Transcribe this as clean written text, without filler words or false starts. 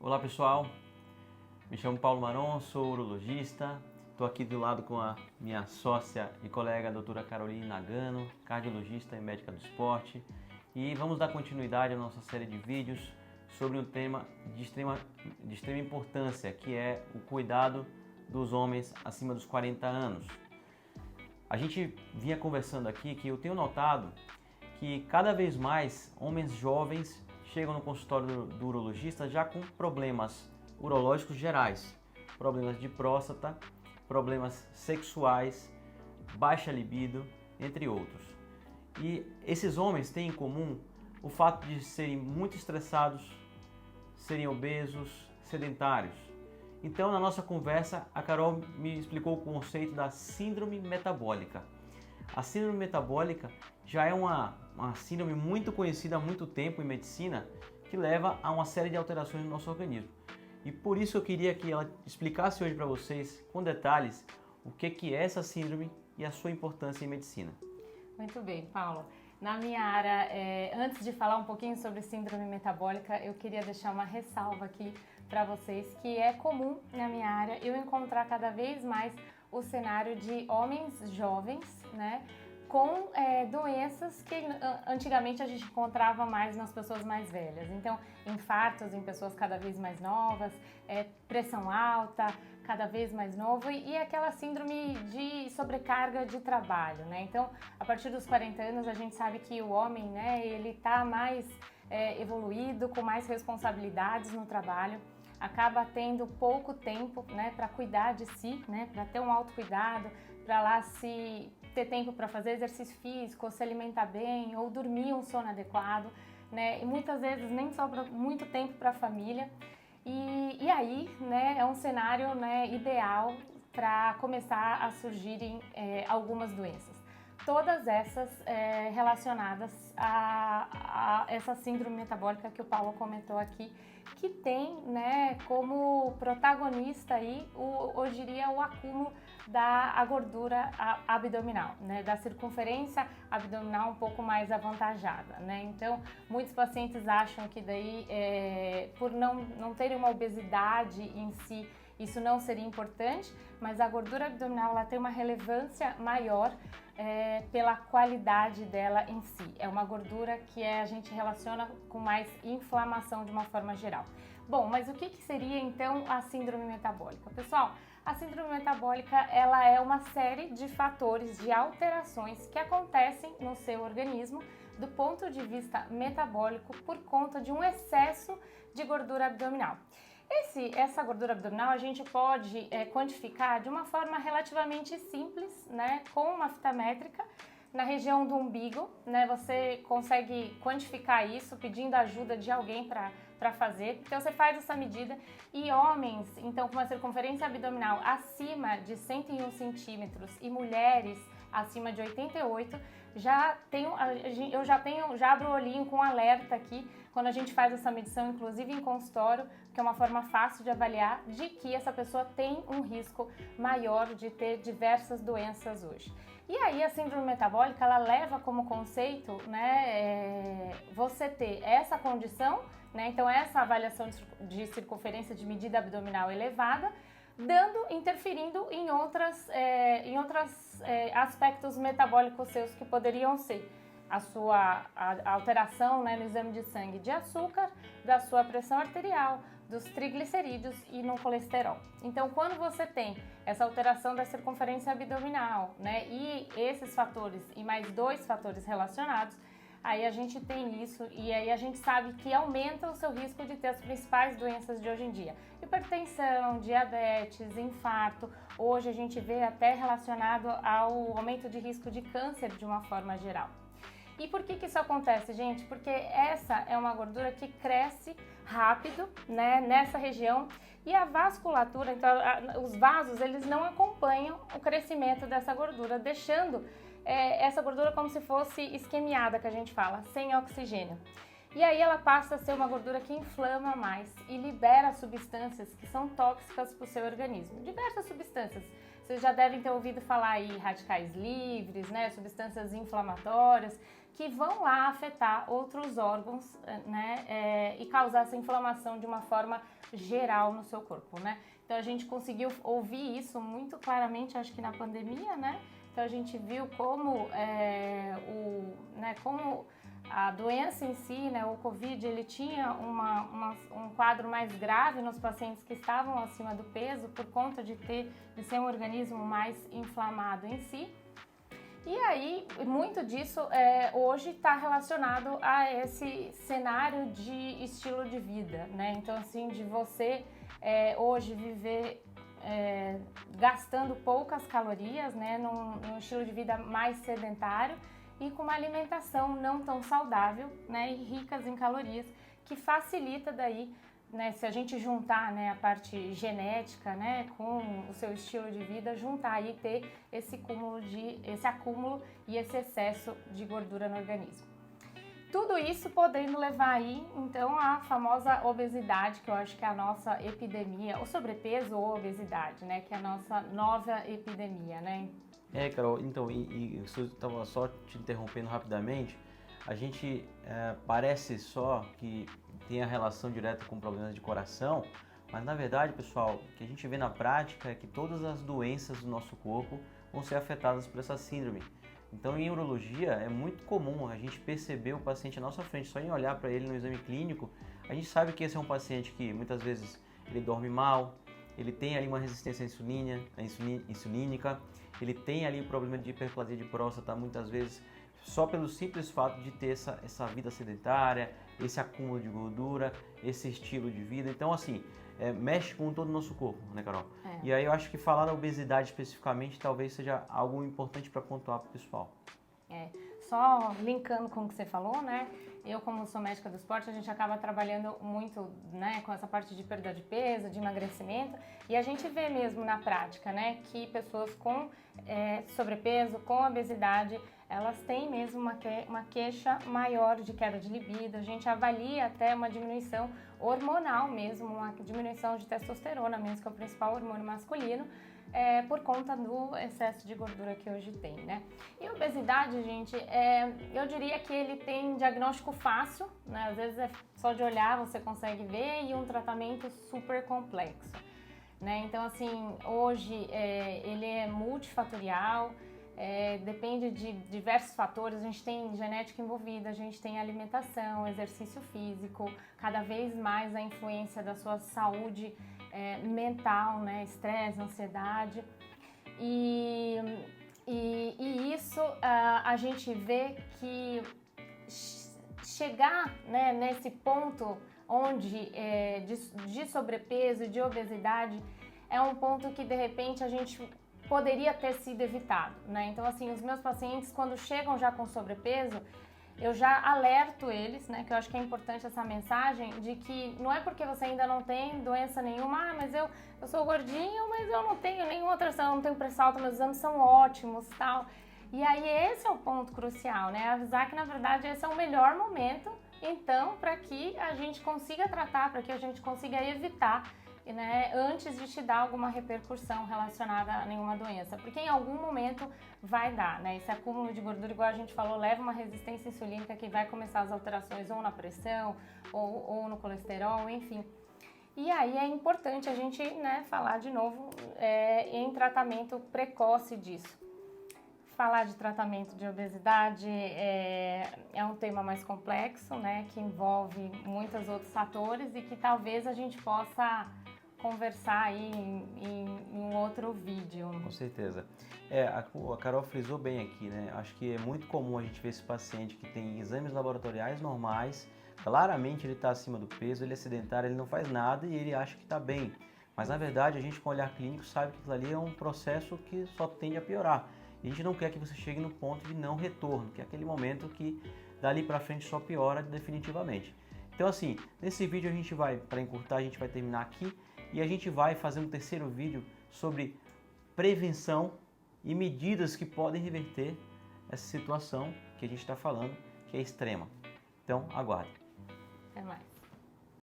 Olá pessoal, me chamo Paulo Maron, sou urologista, estou aqui do lado com a minha sócia e colega a doutora Caroline Nagano, cardiologista e médica do esporte, e vamos dar continuidade à nossa série de vídeos sobre um tema de extrema importância, que é o cuidado dos homens acima dos 40 anos. A gente vinha conversando aqui que eu tenho notado que cada vez mais homens jovens chegam no consultório do urologista já com problemas urológicos gerais, problemas de próstata, problemas sexuais, baixa libido, entre outros. E esses homens têm em comum o fato de serem muito estressados, serem obesos, sedentários. Então, na nossa conversa, a Carol me explicou o conceito da síndrome metabólica. A síndrome metabólica já é uma síndrome muito conhecida há muito tempo em medicina, que leva a uma série de alterações no nosso organismo. E por isso eu queria que ela explicasse hoje para vocês, com detalhes, o que é essa síndrome e a sua importância em medicina. Muito bem, Paulo. Na minha área, antes de falar um pouquinho sobre síndrome metabólica, eu queria deixar uma ressalva aqui para vocês, que é comum na minha área eu encontrar cada vez mais o cenário de homens jovens, né, com doenças que antigamente a gente encontrava mais nas pessoas mais velhas. Então, infartos em pessoas cada vez mais novas, pressão alta, cada vez mais novo e aquela síndrome de sobrecarga de trabalho, né? Então, a partir dos 40 anos, a gente sabe que o homem, né, ele está mais evoluído, com mais responsabilidades no trabalho, acaba tendo pouco tempo, né, para cuidar de si, né, para ter um autocuidado, para lá se ter tempo para fazer exercício físico, ou se alimentar bem, ou dormir um sono adequado, né, e muitas vezes nem sobra muito tempo para a família. E aí, né, é um cenário, né, ideal para começar a surgirem algumas doenças. Todas essas relacionadas a essa síndrome metabólica que o Paulo comentou aqui, que tem, né, como protagonista aí, eu diria, o acúmulo da gordura abdominal, né, da circunferência abdominal um pouco mais avantajada, né? Então, muitos pacientes acham que daí, por não terem uma obesidade em si, isso não seria importante, mas a gordura abdominal ela tem uma relevância maior pela qualidade dela em si. É uma gordura que a gente relaciona com mais inflamação de uma forma geral. Bom, mas o que seria então a síndrome metabólica? Pessoal, a síndrome metabólica ela é uma série de fatores, de alterações que acontecem no seu organismo do ponto de vista metabólico por conta de um excesso de gordura abdominal. Essa gordura abdominal a gente pode quantificar de uma forma relativamente simples, né, com uma fita métrica na região do umbigo, né, você consegue quantificar isso pedindo a ajuda de alguém para fazer. Então você faz essa medida e homens, então com uma circunferência abdominal acima de 101 centímetros e mulheres acima de 88, eu já abro o olhinho com alerta aqui quando a gente faz essa medição, inclusive em consultório, que é uma forma fácil de avaliar de que essa pessoa tem um risco maior de ter diversas doenças hoje. E aí a síndrome metabólica, ela leva como conceito, né, você ter essa condição, né, então essa avaliação de circunferência de medida abdominal elevada, interferindo em outros aspectos metabólicos seus que poderiam ser a alteração, né, no exame de sangue de açúcar, da sua pressão arterial, dos triglicerídeos e no colesterol. Então, quando você tem essa alteração da circunferência abdominal, né, e esses fatores e mais dois fatores relacionados, aí a gente tem isso e aí a gente sabe que aumenta o seu risco de ter as principais doenças de hoje em dia. Hipertensão, diabetes, infarto, hoje a gente vê até relacionado ao aumento de risco de câncer de uma forma geral. E por que isso acontece, gente? Porque essa é uma gordura que cresce rápido, né, nessa região e a vasculatura, então os vasos, eles não acompanham o crescimento dessa gordura, deixando essa gordura como se fosse isquemiada, que a gente fala, sem oxigênio. E aí ela passa a ser uma gordura que inflama mais e libera substâncias que são tóxicas para o seu organismo. Diversas substâncias. Vocês já devem ter ouvido falar aí radicais livres, né, substâncias inflamatórias, que vão lá afetar outros órgãos, né, e causar essa inflamação de uma forma geral no seu corpo, né? Então a gente conseguiu ouvir isso muito claramente, acho que na pandemia, né? Então a gente viu como como a doença em si, né, o Covid, ele tinha um quadro mais grave nos pacientes que estavam acima do peso por conta de ser um organismo mais inflamado em si. E aí, muito disso hoje está relacionado a esse cenário de estilo de vida, né? Então, assim, de você hoje viver gastando poucas calorias, né? Num estilo de vida mais sedentário e com uma alimentação não tão saudável, né? E ricas em calorias, que facilita daí, né, se a gente juntar, né, a parte genética, né, com o seu estilo de vida, juntar e ter esse acúmulo e esse excesso de gordura no organismo. Tudo isso podendo levar aí, então, à famosa obesidade, que eu acho que é a nossa epidemia, o sobrepeso ou obesidade, né, que é a nossa nova epidemia, né? Carol, então, eu estava só te interrompendo rapidamente, a gente parece só que tem a relação direta com problemas de coração, mas na verdade, pessoal, o que a gente vê na prática é que todas as doenças do nosso corpo vão ser afetadas por essa síndrome. Então, em urologia, é muito comum a gente perceber o paciente à nossa frente, só em olhar para ele no exame clínico, a gente sabe que esse é um paciente que muitas vezes ele dorme mal, ele tem ali uma resistência insulínica, ele tem ali problema de hiperplasia de próstata, muitas vezes só pelo simples fato de ter essa vida sedentária, esse acúmulo de gordura, esse estilo de vida. Então, assim, mexe com todo o nosso corpo, né, Carol? E aí eu acho que falar da obesidade especificamente talvez seja algo importante para pontuar para o pessoal. Só linkando com o que você falou, né? Eu, como sou médica do esporte, a gente acaba trabalhando muito, né, com essa parte de perda de peso, de emagrecimento, e a gente vê mesmo na prática, né, que pessoas com sobrepeso, com obesidade, elas têm mesmo uma queixa maior de queda de libido. A gente avalia até uma diminuição hormonal mesmo, uma diminuição de testosterona mesmo, que é o principal hormônio masculino, por conta do excesso de gordura que hoje tem, né? E a obesidade, gente, eu diria que ele tem diagnóstico fácil, né? Às vezes é só de olhar você consegue ver, e um tratamento super complexo, né? Então, assim, hoje ele é multifatorial, depende de diversos fatores. A gente tem genética envolvida, a gente tem alimentação, exercício físico, cada vez mais a influência da sua saúde mental, né, estresse, ansiedade, e isso a gente vê que chegar, né, nesse ponto onde de sobrepeso, de obesidade, é um ponto que de repente a gente poderia ter sido evitado, né? Então, assim, os meus pacientes, quando chegam já com sobrepeso, eu já alerto eles, né, que eu acho que é importante essa mensagem de que não é porque você ainda não tem doença nenhuma, mas eu sou gordinho, mas eu não tenho nenhuma outra, eu não tenho pressão alta, meus exames são ótimos, tal. E aí esse é o ponto crucial, né, avisar que na verdade esse é o melhor momento, então, para que a gente consiga tratar, para que a gente consiga evitar, né, antes de te dar alguma repercussão relacionada a nenhuma doença, porque em algum momento vai dar, né? Esse acúmulo de gordura, igual a gente falou, leva uma resistência insulínica que vai começar as alterações ou na pressão ou no colesterol, enfim. E aí é importante a gente, né, falar de novo em tratamento precoce disso. Falar de tratamento de obesidade é um tema mais complexo, né, que envolve muitos outros fatores e que talvez a gente possa conversar aí em um outro vídeo. Com certeza. A Carol frisou bem aqui, né? Acho que é muito comum a gente ver esse paciente que tem exames laboratoriais normais, claramente ele está acima do peso, ele é sedentário, ele não faz nada e ele acha que está bem. Mas na verdade a gente com o olhar clínico sabe que aquilo ali é um processo que só tende a piorar. E a gente não quer que você chegue no ponto de não retorno, que é aquele momento que dali para frente só piora definitivamente. Então assim, nesse vídeo a gente vai, para encurtar, a gente vai terminar aqui. E a gente vai fazer um terceiro vídeo sobre prevenção e medidas que podem reverter essa situação que a gente está falando, que é extrema. Então, aguarde. Até mais.